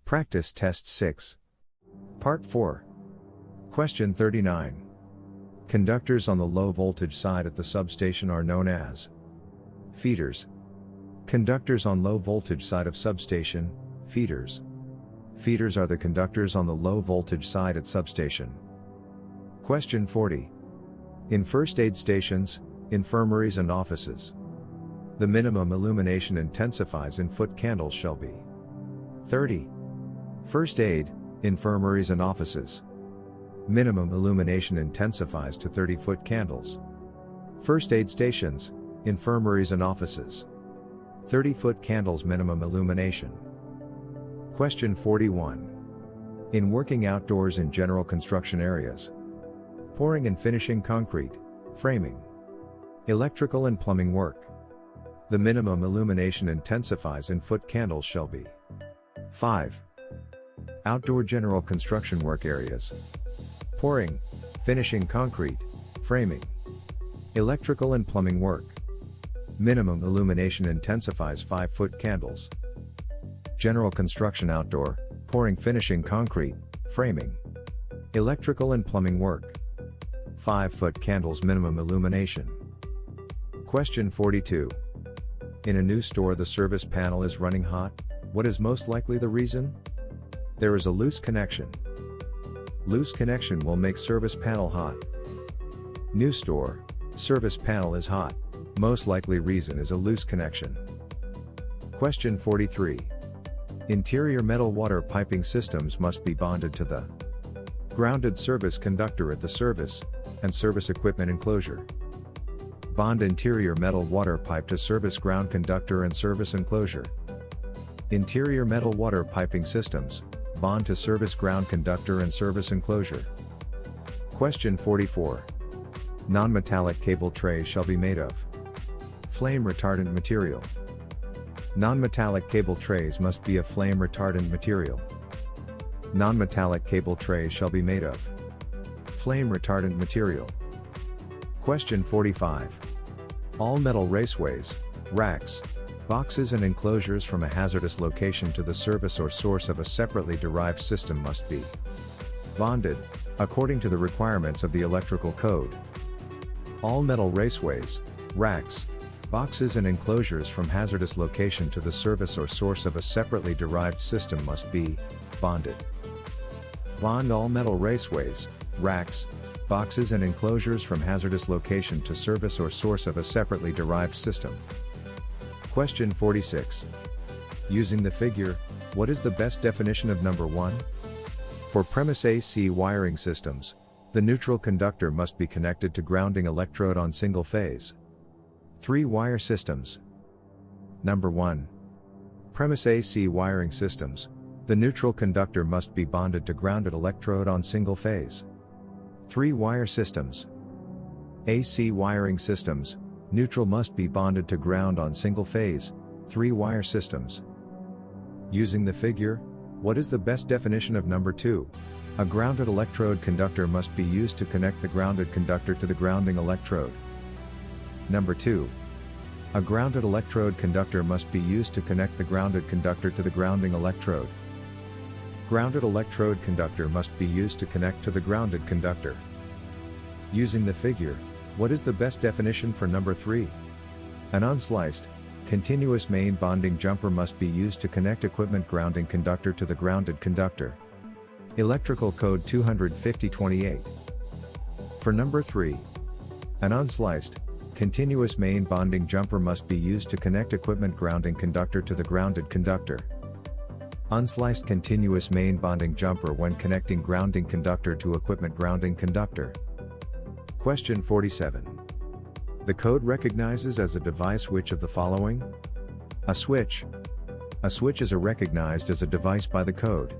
Practice Test 6. Part 4. Question 39. Conductors on the low voltage side at the substation are known as feeders. Conductors on low voltage side of substation, feeders. Feeders are the conductors on the low voltage side at substation. Question 40. In first aid stations, infirmaries and offices, the minimum illumination intensifies in foot candles shall be 30. First aid, infirmaries and offices, minimum illumination intensifies to 30 foot candles. First aid stations, infirmaries and offices, 30 foot candles minimum illumination. Question 41. In working outdoors in general construction areas, pouring and finishing concrete, framing, electrical and plumbing work, the minimum illumination intensifies in foot candles shall be 5. Outdoor general construction work areas, pouring, finishing concrete, framing, electrical and plumbing work, minimum illumination intensifies 5 foot candles. General construction outdoor, pouring finishing concrete, framing, electrical and plumbing work, 5 foot candles minimum illumination. Question 42. In a new store the service panel is running hot, what is most likely the reason? There is a loose connection. Loose connection will make service panel hot. New store, service panel is hot, most likely reason is a loose connection. Question 43. Interior metal water piping systems must be bonded to the grounded service conductor at the service and service equipment enclosure. Bond interior metal water pipe to service ground conductor and service enclosure. Interior metal water piping systems bond to service ground conductor and service enclosure. Question 44. Non-metallic cable trays shall be made of flame retardant material. Non-metallic cable trays must be a flame retardant material. Non-metallic cable trays shall be made of flame retardant material. Question 45. All metal raceways, racks, boxes and enclosures from a hazardous location to the service or source of a separately derived system must be bonded, according to the requirements of the electrical code. All metal raceways, racks, boxes and enclosures from hazardous location to the service or source of a separately derived system must be bonded. Bond all metal raceways, racks, boxes and enclosures from hazardous location to service or source of a separately derived system. Question 46. Using the figure, what is the best definition of number 1? For premise AC wiring systems, the neutral conductor must be connected to grounding electrode on single phase 3-wire systems. Number 1. Premise AC wiring systems, the neutral conductor must be bonded to grounded electrode on single phase 3-wire systems. AC wiring systems, neutral must be bonded to ground on single phase 3-wire systems. Using the figure, what is the best definition of number 2? A grounded electrode conductor must be used to connect the grounded conductor to the grounding electrode. Number 2. A grounded electrode conductor must be used to connect the grounded conductor to the grounding electrode. Grounded electrode conductor must be used to connect to the grounded conductor. Using the figure, what is the best definition for number 3? An unsliced, continuous main bonding jumper must be used to connect equipment grounding conductor to the grounded conductor. Electrical Code 250-28. For number 3. An unsliced, continuous main bonding jumper must be used to connect equipment grounding conductor to the grounded conductor. Unsliced continuous main bonding jumper when connecting grounding conductor to equipment grounding conductor. Question 47. The code recognizes as a device which of the following? A switch. A switch is recognized as a device by the code.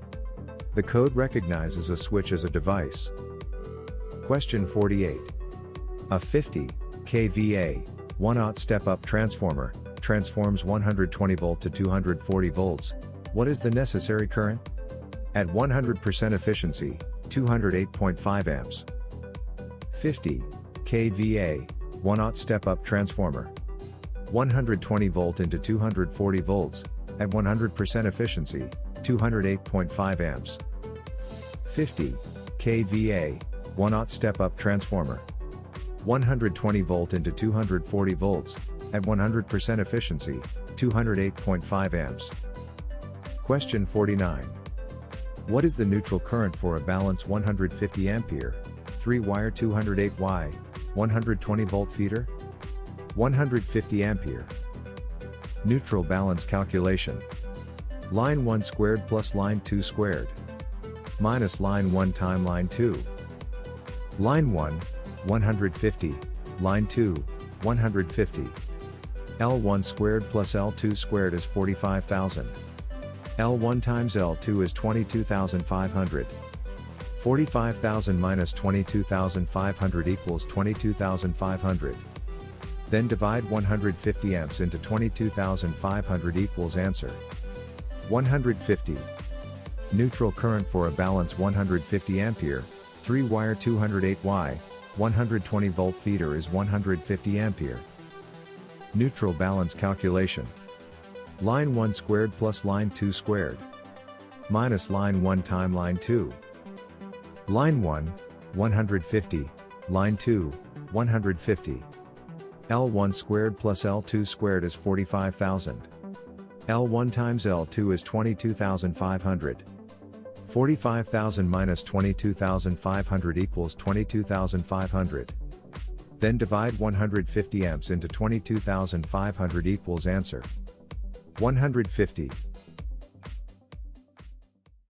The code recognizes a switch as a device. Question 48. A 50 kVA, 1/0 step-up transformer, transforms 120 volt to 240 volts. What is the necessary current? At 100% efficiency, 208.5 amps. 50 kVA, 1/0 step-up transformer. 120 volt into 240 volts, at 100% efficiency, 208.5 amps. 50 kVA, 1/0 step-up transformer. 120 volt into 240 volts, at 100% efficiency, 208.5 amps. Question 49. What is the neutral current for a balanced 150 ampere, 3-wire 208Y, 120 volt feeder? 150 ampere. Neutral balance calculation. Line 1 squared plus line 2 squared. Minus line 1 time line 2. Line 1, 150, line 2, 150. L1 squared plus L2 squared is 45,000. L1 times L2 is 22,500. 45,000 minus 22,500 equals 22,500. Then divide 150 amps into 22,500 equals answer. 150. Neutral current for a balanced 150 ampere, 3-wire 208Y, 120 volt feeder is 150 ampere. Neutral balance calculation. Line 1 squared plus line 2 squared. Minus line 1 time line 2. Line 1, 150, line 2, 150. L1 squared plus L2 squared is 45,000. L1 times L2 is 22,500. 45,000 minus 22,500 equals 22,500. Then divide 150 amps into 22,500 equals answer. 150.